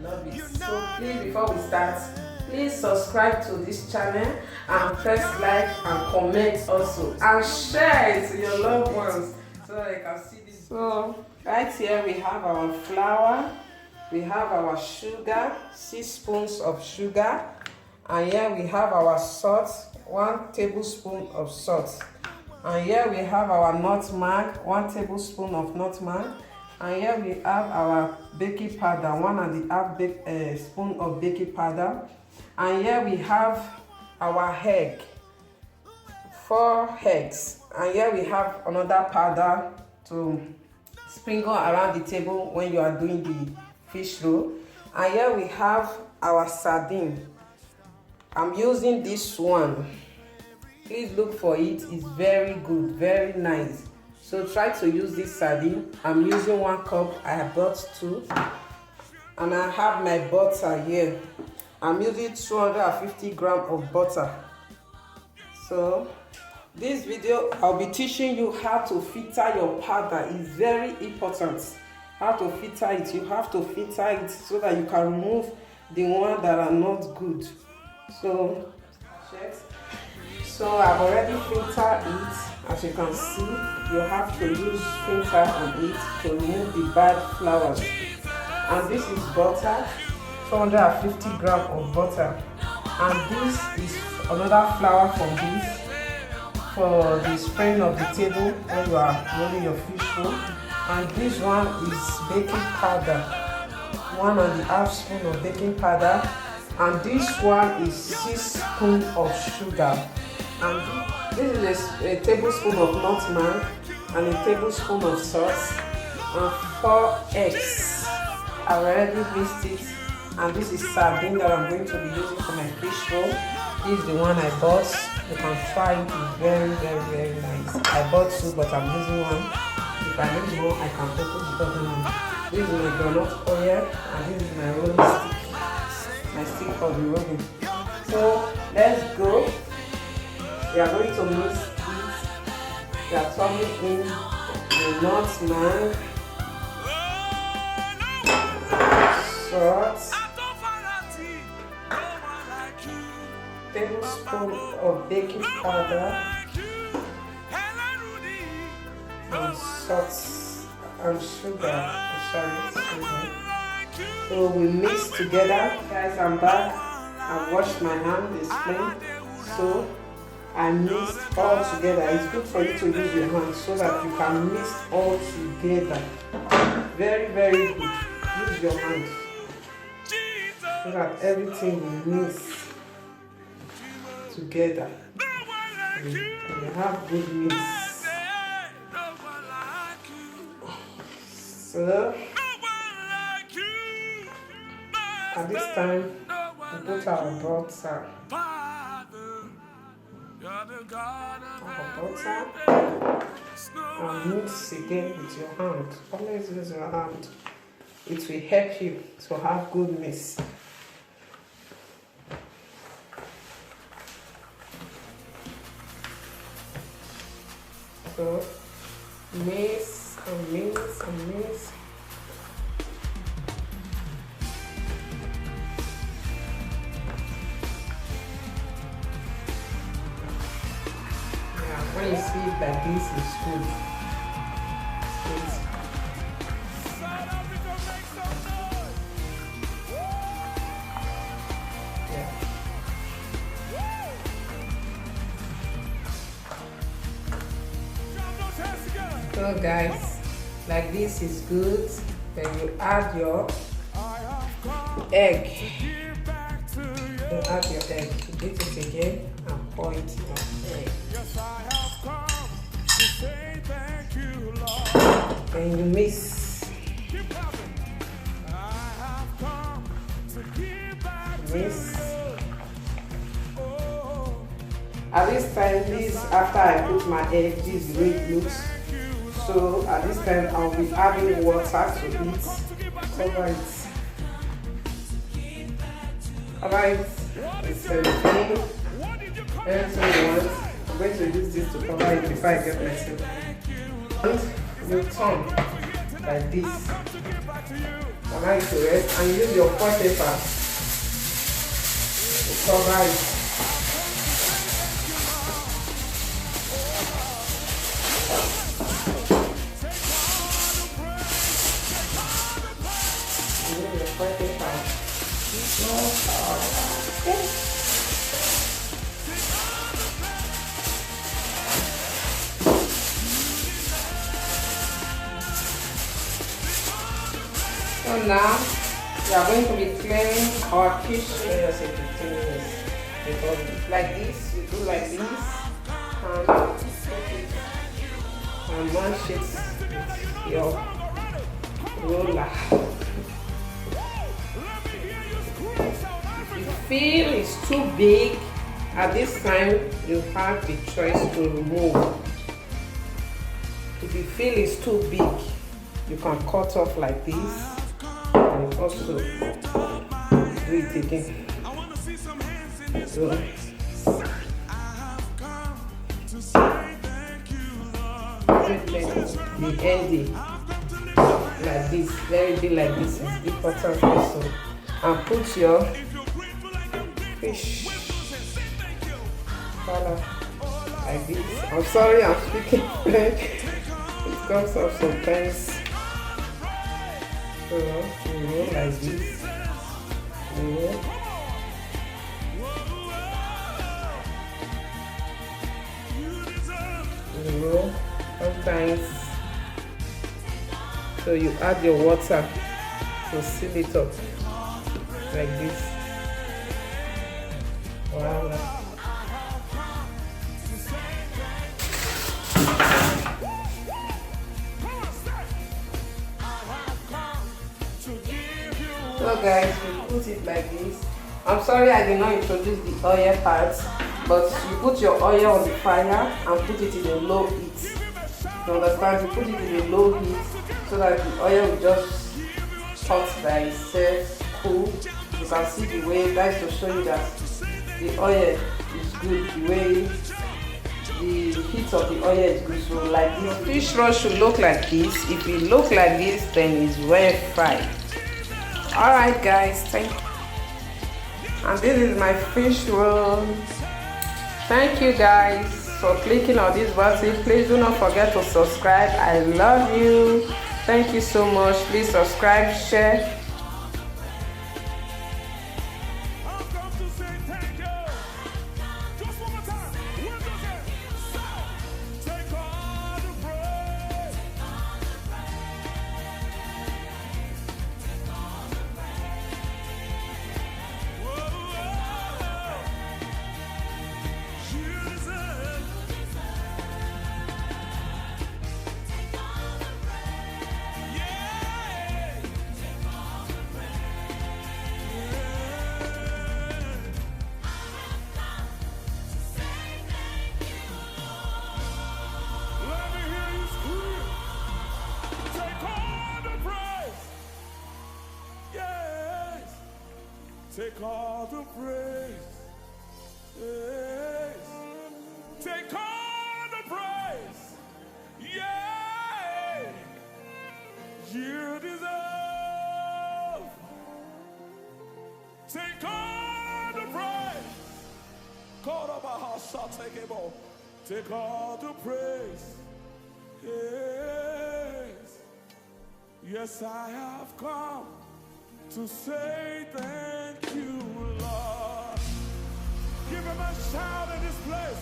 Love it. So please, before we start, please subscribe to this channel and press like and comment also, and share it to your loved ones so they can see this. So right here we have our flour, we have our sugar, 6 spoons of sugar, and here we have our salt, 1 tablespoon of salt, and here we have our nutmeg, 1 tablespoon of nutmeg, and here we have our baking powder, 1.5 spoon of baking powder, and here we have our egg, 4 eggs, and here we have another powder to sprinkle around the table when you are doing the fish roll, and here we have our sardine. I'm using this one. Please look for it. It's very good, very nice. So try to use this sardine. I'm using 1 cup. I have bought 2, and I have my butter here. I'm using 250 grams of butter. So this video I'll be teaching you how to filter your powder. It's very important how to filter it. You have to filter it so that you can remove the ones that are not good. So I've already filtered it. As you can see, you have to use filter on it to remove the bad flours. And this is butter, 250 grams of butter. And this is another flour from this for the spraying of the table when you are rolling your fish roll. And this one is baking powder, 1.5 spoon of baking powder. And this one is 6 spoons of sugar. And this is a tablespoon of nutmeg and a tablespoon of salt and 4 eggs. I already mixed it. And this is sardine that I'm going to be using for my fish roll. This is the one I bought. You can try it. It's very, very, very nice. I bought 2, but I'm using 1. If I need more, I can open the other one. This is my groundnut oil, and this is my rolling stick. My stick for the rolling. So let's go. We are going to mix it. We are turning in the nutmeg, salt, tablespoon of baking powder, and salt and sugar. So we mix together. Guys, I'm back. I washed my hand, it's clean. So I mixed all together. It's good for you to use your hand so that you can mix all together. Very, very good. Use your hand so that everything will mix together. You have good mix. So at this time, we put our butter. And mix again with your hand. Always use your hand. It will help you to have good mix. So mix and mix and mix. When you see it like this, it's good. So guys, like this is good. Then you add your egg. You add your egg. You beat it again and pour it in your egg. Then you mix. Mix. At this time, this after I put my egg, this is the way it looks. So at this time, I'll be adding water to it. Cover it. Cover it. It's everything. Everything you want. I'm going to use this to cover it before I get myself. And you turn. like this. Allow it to rest and use your foil paper to cover it. Use your foil paper. Okay. So now we are going to be clearing our fish. Let us say 15 minutes. Because like this, you do like this, and mash it with your roller. If you feel it's too big, at this time you have the choice to remove. If you feel it's too big, you can cut off like this. And also do it again. So, the ending like this, let it be like this is important also. And put your fish color like this. I'm sorry, I'm speaking French. It comes up sometimes. So you roll like this. You roll. Sometimes. So you add your water to seal it up like this. Voila. So guys, we put it like this. I'm sorry I did not introduce the oil part, but you put your oil on the fire and put it in a low heat. You understand? You put it in a low heat so that the oil will just hot by itself, cool. You can see the way, guys, to show you that the oil is good, the way the heat of the oil is good. So like this, fish roll should look like this. If it look like this, then it's well fried. Alright guys, thank you. And this is my fish roll. Thank you guys for clicking on this button. Please do not forget to subscribe. I love you. Thank you so much. Please subscribe, share. Take all the praise. Yes. Take all the praise. Yeah. You deserve. Take all the praise. Call up my house, shall take it all. Take all the praise. Yes. Yes, I have come to say thank you, Lord. Give him a shout in this place.